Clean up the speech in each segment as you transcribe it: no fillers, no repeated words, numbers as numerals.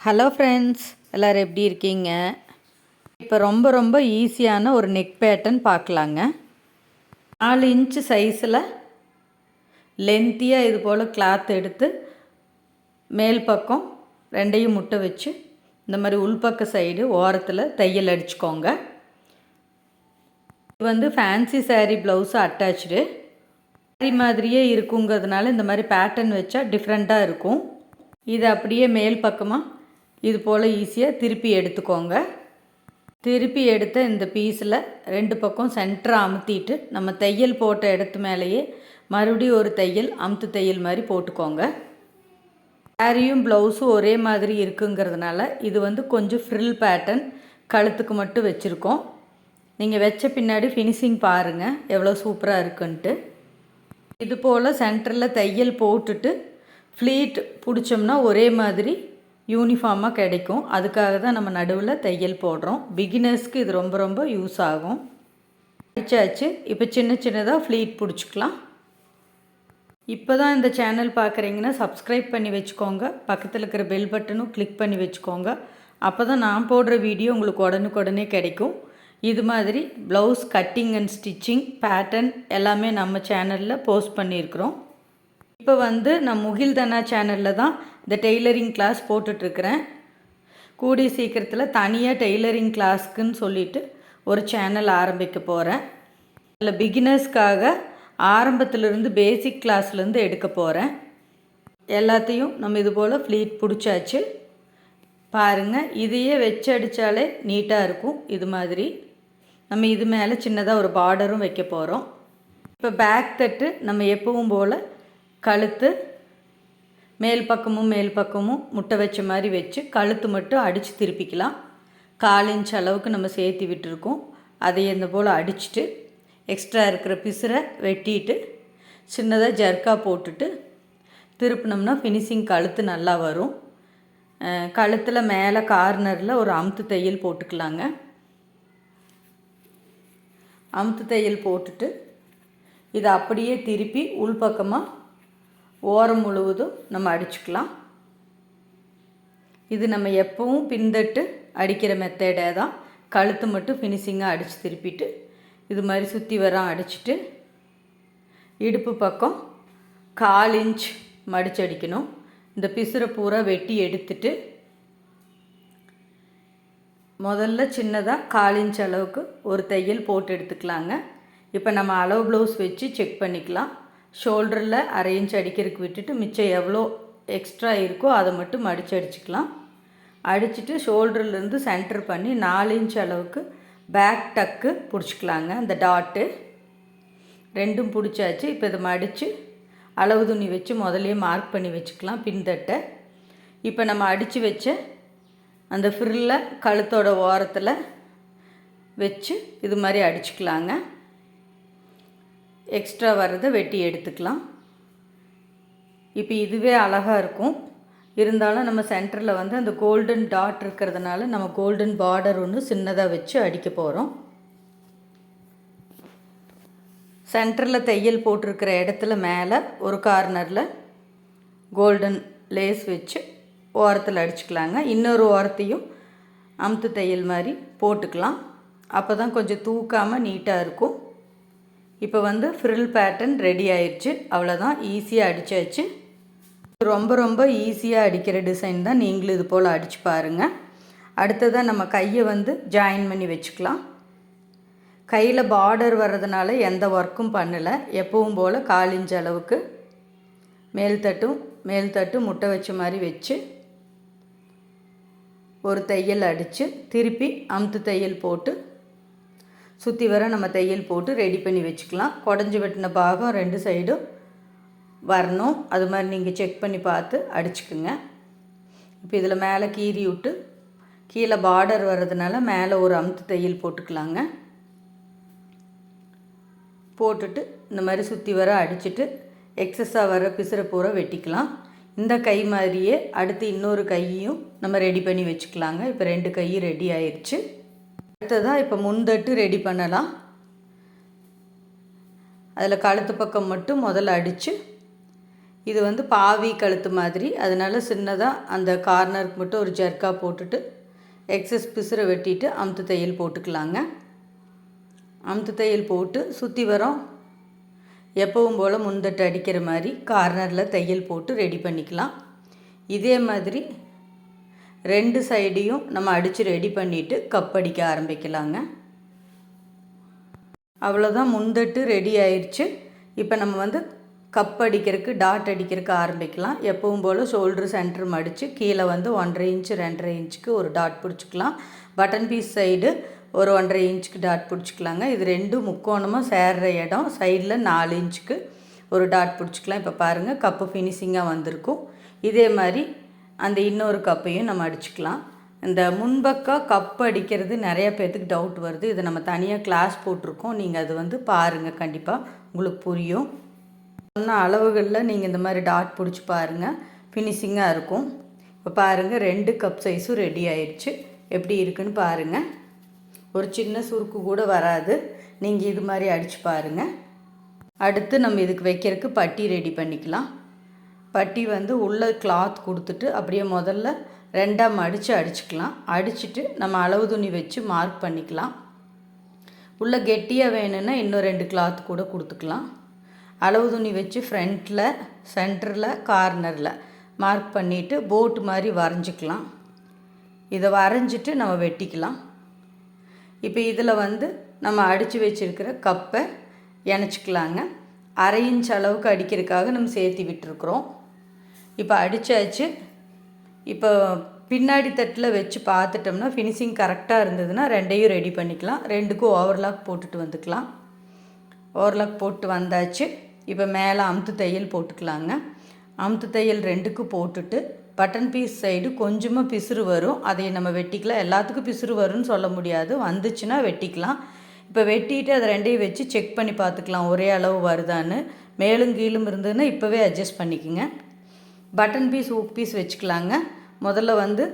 Hello friends, எல்லோரும் எப்படி இருக்கீங்க? இப்போ ரொம்ப ரொம்ப ஈஸியான ஒரு நெக் பேட்டர்ன் பார்க்கலாங்க. 4 இன்ச்சு சைஸில் லென்த்தியாக இது போல் கிளாத் எடுத்து மேல் பக்கம் ரெண்டையும் முட்டை வச்சு இந்த மாதிரி உள்பக்க சைடு ஓரத்தில் தையல் அடிச்சுக்கோங்க. இது வந்து fancy sari blouse attach sari மாதிரியே இருக்குங்கிறதுனால இந்த மாதிரி பேட்டர்ன் வச்சா டிஃப்ரெண்ட்டாக இருக்கும். இது அப்படியே மேல் பக்கமாக இது போல் ஈஸியாக திருப்பி எடுத்துக்கோங்க. திருப்பி எடுத்த இந்த பீஸில் 2 பக்கம் சென்டரை அமுத்திட்டு நம்ம தையல் போட்ட இடத்து மேலேயே மறுபடியும் ஒரு தையல் அமுத்து தையல் மாதிரி போட்டுக்கோங்க. சாரியும் ப்ளவுஸும் ஒரே மாதிரி இருக்குங்கிறதுனால இது வந்து கொஞ்சம் ஃப்ரில் பேட்டர்ன் கழுத்துக்கு மட்டும் வச்சுருக்கோம். நீங்கள் வச்ச பின்னாடி ஃபினிஷிங் பாருங்கள் எவ்வளோ சூப்பராக இருக்குன்ட்டு. இது போல் சென்டரில் தையல் போட்டுட்டு ஃப்ளீட் பிடிச்சோம்னா ஒரே மாதிரி யூனிஃபார்மாக கிடைக்கும். அதுக்காக தான் நம்ம நடுவில் தையல் போடுறோம். பிகினர்ஸ்க்கு இது ரொம்ப ரொம்ப யூஸ் ஆகும். அடிச்சாச்சு. இப்போ சின்ன சின்னதாக ஃப்ளீட் பிடிச்சிக்கலாம். இப்போ தான் இந்த சேனல் பார்க்குறீங்கன்னா சப்ஸ்கிரைப் பண்ணி வச்சுக்கோங்க. பக்கத்தில் இருக்கிற பெல் பட்டனும் கிளிக் பண்ணி வச்சுக்கோங்க. அப்போ தான் நான் போடுற வீடியோ உங்களுக்கு உடனுக்குடனே கிடைக்கும். இது மாதிரி blouse cutting and stitching pattern எல்லாமே நம்ம சேனலில் போஸ்ட் பண்ணியிருக்கிறோம். இப்போ வந்து நான் முகில்தனா சேனலில் தான் இந்த டெய்லரிங் கிளாஸ் போட்டுட்ருக்கிறேன். கூடிய சீக்கிரத்தில் தனியாக டெய்லரிங் கிளாஸ்க்குன்னு சொல்லிவிட்டு ஒரு சேனல் ஆரம்பிக்க போகிறேன். அதில் பிகினர்ஸ்க்காக ஆரம்பத்திலேருந்து பேசிக் கிளாஸ்லேருந்து எடுக்க போகிறேன். எல்லாத்தையும் நம்ம இது போல் ஃப்ளீட் பிடிச்சாச்சு பாருங்கள். இதையே வச்சு அடித்தாலே நீட்டாக இருக்கும். இது மாதிரி நம்ம இது மேலே சின்னதாக ஒரு பார்டரும் வைக்க போகிறோம். இப்போ பேக் தட்டு நம்ம எப்பவும் போல் கழுத்து மேல் பக்கமும் முட்டை வச்ச மாதிரி வச்சு கழுத்து மட்டும் அடித்து திருப்பிக்கலாம். 1/4 இன்ச் அளவுக்கு நம்ம சேர்த்து விட்டுருக்கோம். அதை இந்த போல் அடிச்சுட்டு எக்ஸ்ட்ரா இருக்கிற பிசுரை வெட்டிட்டு சின்னதாக ஜர்க்கா போட்டுட்டு திருப்பினோம்னா ஃபினிஷிங் கழுத்து நல்லா வரும். கழுத்தில் மேலே கார்னரில் ஒரு அமுத்து தையல் போட்டுக்கலாங்க. அமுத்து தையல் போட்டுட்டு இதை அப்படியே திருப்பி உள்பக்கமாக ஓரம் முழுவதும் நம்ம அடிச்சுக்கலாம். இது நம்ம எப்பவும் பின்தட்டு அடிக்கிற மெத்தடே தான். கழுத்து மட்டும் ஃபினிஷிங்காக அடித்து திருப்பிட்டு இது மாதிரி சுற்றி வர அடிச்சுட்டு இடுப்பு பக்கம் 1/4 இன்ச் மடித்து அடிக்கணும். இந்த பிசுரை பூரா வெட்டி எடுத்துட்டு முதல்ல சின்னதாக 1/4 இன்ச் அளவுக்கு ஒரு தையல் போட்டு எடுத்துக்கலாங்க. இப்போ நம்ம அளவு ப்ளவுஸ் வச்சு செக் பண்ணிக்கலாம். ஷோல்டரில் 1/2 இன்ச் அடிக்கிறதுக்கு விட்டுட்டு மிச்சம் எவ்வளோ எக்ஸ்ட்ரா இருக்கோ அதை மட்டும் மடித்து அடிச்சுக்கலாம். அடிச்சுட்டு ஷோல்டர்லேருந்து சென்டர் பண்ணி 4 இன்ச் அளவுக்கு பேக் டக்கு பிடிச்சிக்கலாங்க. அந்த டாட்டு ரெண்டும் பிடிச்சாச்சு. இப்போ இதை மடித்து அளவு துணி வச்சு முதலையே மார்க் பண்ணி வச்சுக்கலாம் பின்தட்டை. இப்போ நம்ம அடித்து வச்ச அந்த ஃப்ரில்லை கழுத்தோட ஓரத்தில் வச்சு இது மாதிரி அடிச்சுக்கலாங்க. எக்ஸ்ட்ரா வர்றதை வெட்டி எடுத்துக்கலாம். இப்போ இதுவே அழகாக இருக்கும். இருந்தாலும் நம்ம சென்டரில் வந்து அந்த கோல்டன் டாட் இருக்கிறதுனால நம்ம கோல்டன் பார்டர் ஒன்று சின்னதாக வச்சு அடிக்க போகிறோம். சென்டரில் தையல் போட்டிருக்கிற இடத்துல மேலே ஒரு கார்னரில் கோல்டன் லேஸ் வச்சு ஓரத்தில் அடிச்சுக்கலாங்க. இன்னொரு ஓரத்தையும் அமுத்து தையல் மாதிரி போட்டுக்கலாம். அப்போ தான் கொஞ்சம் தூக்காமல் நீட்டாக இருக்கும். இப்போ வந்து ஃப்ரில் பேட்டர்ன் ரெடி ஆயிடுச்சு. அவ்வளோதான், ஈஸியாக அடித்தாச்சு. ரொம்ப ரொம்ப ஈஸியாக அடிக்கிற டிசைன் தான். நீங்களும் இது போல் அடித்து பாருங்கள். அடுத்ததாக நம்ம கையை வந்து ஜாயின் பண்ணி வச்சுக்கலாம். கையில் பார்டர் வர்றதுனால எந்த ஒர்க்கும் பண்ணலை. எப்பவும் போல் 1/4 இன்ச் அளவுக்கு மேல் தட்டும் முட்டை வச்ச மாதிரி வச்சு ஒரு தையல் அடித்து திருப்பி அமுத்து தையல் போட்டு சுற்றி வர நம்ம தையல் போட்டு ரெடி பண்ணி வச்சுக்கலாம். குடஞ்சி வெட்டின பாகம் 2 சைடும் வரணும். அது மாதிரி நீங்கள் செக் பண்ணி பார்த்து அடிச்சுக்குங்க. இப்போ இதில் மேலே கீறி விட்டு கீழே பார்டர் வர்றதுனால மேலே ஒரு அமுத்து தையல் போட்டுக்கலாங்க. போட்டுட்டு இந்த மாதிரி சுற்றி வர அடிச்சுட்டு எக்ஸஸாக வர பிசுரை பூரா வெட்டிக்கலாம். இந்த கை மாதிரியே அடுத்து இன்னொரு கையையும் நம்ம ரெடி பண்ணி வச்சுக்கலாங்க. இப்போ 2 கை ரெடி ஆயிடுச்சு. அடுத்ததாக இப்போ முன்தட்டு ரெடி பண்ணலாம். அதில் கழுத்து பக்கம் மட்டும் முதல்ல அடித்து இது வந்து பாவி கழுத்து மாதிரி, அதனால் சின்னதாக அந்த கார்னருக்கு மட்டும் ஒரு ஜர்க்கா போட்டுட்டு எக்ஸஸ் பிசுரை வெட்டிட்டு அமுத்து தையல் போட்டுக்கலாங்க. அமுத்து தையல் போட்டு சுற்றி வரோம் எப்பவும் போல் முந்தட்டு அடிக்கிற மாதிரி கார்னரில் தையல் போட்டு ரெடி பண்ணிக்கலாம். இதே மாதிரி 2 சைடையும் நம்ம அடித்து ரெடி பண்ணிவிட்டு கப் அடிக்க ஆரம்பிக்கலாங்க. அவ்வளோதான், முந்தட்டு ரெடி ஆயிடுச்சு. இப்போ நம்ம வந்து கப் அடிக்கிறதுக்கு டாட் அடிக்கிறதுக்கு ஆரம்பிக்கலாம். எப்பவும் போல் ஷோல்ட்ரு சென்டர் மடித்து கீழே வந்து 1.5 இன்ச்சு 2.5 இன்ச்சுக்கு ஒரு டாட் பிடிச்சிக்கலாம். பட்டன் பீஸ் சைடு ஒரு 1.5 இன்ச்சுக்கு டாட் பிடிச்சிக்கலாங்க. இது 2 முக்கோணமாக சேர்கிற இடம் சைடில் 4 இன்ச்சுக்கு ஒரு டாட் பிடிச்சிக்கலாம். இப்போ பாருங்கள் கப்பு ஃபினிஷிங்காக வந்திருக்கும். இதே மாதிரி அந்த இன்னொரு கப்பையும் நம்ம அடிச்சுக்கலாம். இந்த முன்பக்கம் கப் அடிக்கிறது நிறைய பேர்த்துக்கு டவுட் வருது. இதை நம்ம தனியாக கிளாஸ் போட்டிருக்கோம், நீங்கள் அது வந்து பாருங்கள், கண்டிப்பாக உங்களுக்கு புரியும். சொன்ன அளவுகளில் நீங்கள் இந்த மாதிரி டாட் பிடிச்சி பாருங்கள், ஃபினிஷிங்காக இருக்கும். இப்போ பாருங்கள் 2 கப் சைஸும் ரெடி ஆயிடுச்சு. எப்படி இருக்குன்னு பாருங்கள். ஒரு சின்ன சுருக்கு கூட வராது. நீங்கள் இது மாதிரி அடித்து பாருங்கள். அடுத்து நம்ம இதுக்கு வைக்கிறதுக்கு பட்டி ரெடி பண்ணிக்கலாம். பட்டி வந்து உள்ளே கிளாத் கொடுத்துட்டு அப்படியே முதல்ல 2ஆக மடித்து அடிச்சுக்கலாம். அடிச்சுட்டு நம்ம அளவு துணி வச்சு மார்க் பண்ணிக்கலாம். உள்ளே கெட்டியாக வேணும்னா இன்னும் 2 கிளாத் கூட கொடுத்துக்கலாம். அளவு துணி வச்சு ஃப்ரண்ட்டில், சென்டரில், கார்னரில் மார்க் பண்ணிவிட்டு போட்டு மாதிரி வரைஞ்சிக்கலாம். இதை வரைஞ்சிட்டு நம்ம வெட்டிக்கலாம். இப்போ இதில் வந்து நம்ம அடித்து வச்சுருக்கிற கப்பை இணைச்சிக்கலாங்க. 1/2 இன்ச் அளவுக்கு அடிக்கிறதுக்காக நம்ம சேர்த்து விட்டுருக்குறோம். இப்போ அடித்தாச்சு. இப்போ பின்னாடி தட்டில் வச்சு பார்த்துட்டோம்னா ஃபினிஷிங் கரெக்டாக இருந்ததுன்னா 2ஐயும் ரெடி பண்ணிக்கலாம். 2க்கும் ஓவர்லாக் போட்டுட்டு வந்துக்கலாம். ஓவர்லாக் போட்டு வந்தாச்சு. இப்போ மேலே அமுத்து தையல் போட்டுக்கலாங்க. அமுத்து தையல் 2க்கும் போட்டுட்டு பட்டன் பீஸ் சைடு கொஞ்சமாக பிசுறு வரும், அதை நம்ம வெட்டிக்கலாம். எல்லாத்துக்கும் பிசுறு வரும்னு சொல்ல முடியாது, வந்துச்சுன்னா வெட்டிக்கலாம். இப்போ வெட்டிட்டு அதை 2ஐயும் வச்சு செக் பண்ணி பார்த்துக்கலாம் ஒரே அளவு வருதான்னு. மேலும் கீழும் இருந்ததுன்னா இப்போவே அட்ஜஸ்ட் பண்ணிக்கோங்க. பட்டன் பீஸ் ஹூக் பீஸ் வச்சுக்கலாங்க. முதல்ல வந்து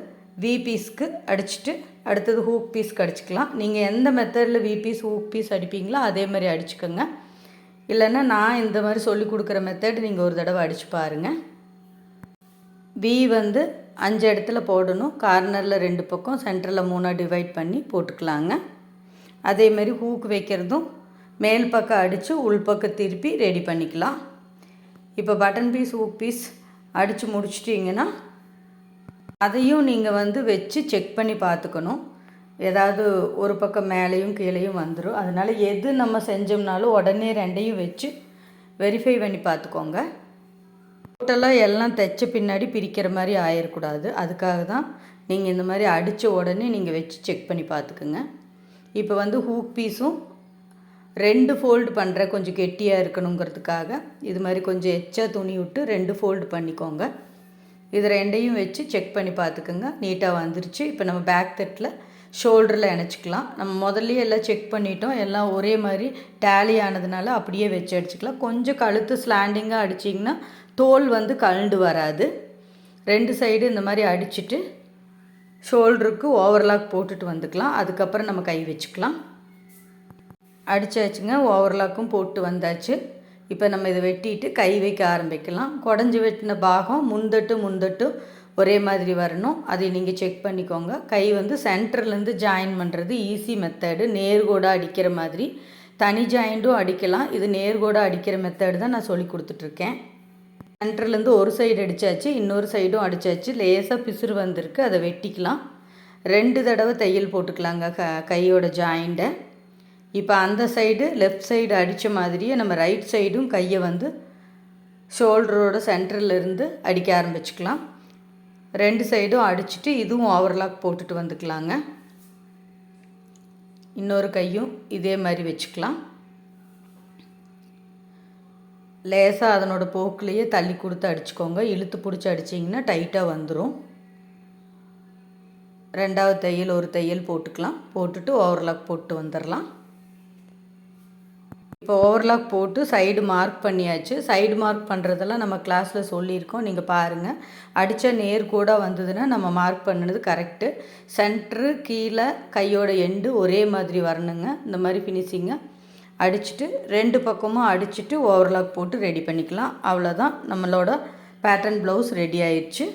வி பீஸ்க்கு அடிச்சுட்டு அடுத்தது ஹூக் பீஸ்க்கு அடிச்சுக்கலாம். நீங்கள் எந்த மெத்தடில் வி பீஸ் ஹூக் பீஸ் அடிப்பீங்களோ அதே மாதிரி அடிச்சுக்கோங்க. இல்லைன்னா நான் இந்த மாதிரி சொல்லி கொடுக்குற மெத்தட் நீங்கள் ஒரு தடவை அடித்து பாருங்கள். வி வந்து 5 இடத்துல போடணும். கார்னரில் 2 பக்கம், சென்டரில் 3ஆக டிவைட் பண்ணி போட்டுக்கலாங்க. அதேமாரி ஹூக் வைக்கிறதும் மேல் பக்கம் அடித்து உள்பக்கம் திருப்பி ரெடி பண்ணிக்கலாம். இப்போ பட்டன் பீஸ் ஹூக் பீஸ் அடித்து முடிச்சிட்டிங்கன்னா அதையும் நீங்கள் வந்து வச்சு செக் பண்ணி பார்த்துக்கணும். ஏதாவது ஒரு பக்கம் மேலேயும் கீழேயும் வந்துடும். அதனால் எது நம்ம செஞ்சோம்னாலும் உடனே 2ஐயும் வச்சு வெரிஃபை பண்ணி பார்த்துக்கோங்க. டோட்டலாக எல்லாம் தைச்ச பின்னாடி பிரிக்கிற மாதிரி ஆயிடக்கூடாது. அதுக்காக தான் நீங்கள் இந்த மாதிரி அடித்த உடனே நீங்கள் வச்சு செக் பண்ணி பார்த்துக்குங்க. இப்போ வந்து ஹூக் பீஸும் 2 ஃபோல்டு பண்ணுற கொஞ்சம் கெட்டியாக இருக்கணுங்கிறதுக்காக இது மாதிரி கொஞ்சம் எச்சா துணி விட்டு 2 ஃபோல்டு பண்ணிக்கோங்க. இது 2ஐயும் வச்சு செக் பண்ணி பார்த்துக்குங்க. நீட்டாக வந்துருச்சு. இப்போ நம்ம பேக் தட்டில் ஷோல்டரில் இணைச்சிக்கலாம். நம்ம முதல்லையே எல்லாம் செக் பண்ணிட்டோம், எல்லாம் ஒரே மாதிரி டேலி ஆனதுனால அப்படியே வச்சு அடிச்சுக்கலாம். கொஞ்சம் கழுத்து ஸ்லாண்டிங்காக அடிச்சிங்கன்னா தோல் வந்து கழண்டு வராது. 2 சைடு இந்த மாதிரி அடிச்சுட்டு ஷோல்டருக்கு ஓவர்லாக் போட்டுட்டு வந்துக்கலாம். அதுக்கப்புறம் நம்ம கை வச்சுக்கலாம். அடித்தாச்சுங்க, ஓவர்லாக்கும் போட்டு வந்தாச்சு. இப்போ நம்ம இதை வெட்டிட்டு கை வைக்க ஆரம்பிக்கலாம். குடஞ்சி வெட்டின பாகம் முந்தட்டு ஒரே மாதிரி வரணும். அதை நீங்கள் செக் பண்ணிக்கோங்க. கை வந்து சென்டர்லேருந்து ஜாயின் பண்ணுறது ஈஸி மெத்தடு. நேர்கோடாக அடிக்கிற மாதிரி தனி ஜாயிண்ட்டும் அடிக்கலாம். இது நேர்கோடாக அடிக்கிற மெத்தடு தான் நான் சொல்லி கொடுத்துட்ருக்கேன். சென்டர்லேருந்து ஒரு சைடு அடித்தாச்சு, இன்னொரு சைடும் அடித்தாச்சு. லேசாக பிசுறு வந்திருக்கு, அதை வெட்டிக்கலாம். 2 தடவை தையல் போட்டுக்கலாங்க கையோட ஜாயிண்ட்டை. இப்போ அந்த சைடு லெஃப்ட் சைடு அடித்த மாதிரியே நம்ம ரைட் சைடும் கையை வந்து ஷோல்டரோட சென்டர்லேருந்து அடிக்க ஆரம்பிச்சுக்கலாம். 2 சைடும் அடிச்சுட்டு இதுவும் ஓவர்லாக் போட்டுட்டு வந்துக்கலாங்க. இன்னொரு கையும் இதே மாதிரி வச்சுக்கலாம். லேசாக அதனோட போக்குலேயே தள்ளி கொடுத்து அடிச்சுக்கோங்க. இழுத்து பிடிச்சி அடிச்சிங்கன்னா டைட்டாக வந்துடும். 2வது தையல் ஒரு தையல் போட்டுக்கலாம். போட்டுட்டு ஓவர்லாக் போட்டு வந்துடலாம். இப்போ ஓவர்லாக் போட்டு சைடு மார்க் பண்ணியாச்சு. சைடு மார்க் பண்ணுறதெல்லாம் நம்ம கிளாஸில் சொல்லியிருக்கோம், நீங்கள் பாருங்கள். அடித்த நேர்கோடாக வந்ததுன்னா நம்ம மார்க் பண்ணினது கரெக்டு. சென்ட்ரு கீழே கையோட எண்டு ஒரே மாதிரி வரணுங்க. இந்த மாதிரி ஃபினிஷிங்கை அடிச்சுட்டு 2 பக்கமும் அடிச்சுட்டு ஓவர்லாக் போட்டு ரெடி பண்ணிக்கலாம். அவ்வளோதான், நம்மளோட பேட்டர்ன் ப்ளவுஸ் ரெடி ஆயிடுச்சு.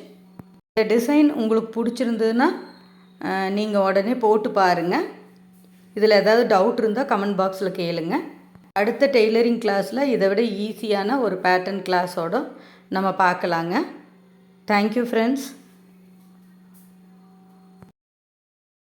இந்த டிசைன் உங்களுக்கு பிடிச்சிருந்ததுன்னா நீங்கள் உடனே போட்டு பாருங்கள். இதில் ஏதாவது டவுட் இருந்தால் கமெண்ட் பாக்ஸில் கேளுங்க. அடுத்த டெய்லரிங் கிளாஸில் இதை விட ஈஸியான ஒரு பேட்டர்ன் கிளாஸோடு நம்ம பார்க்கலாங்க. Thank you friends.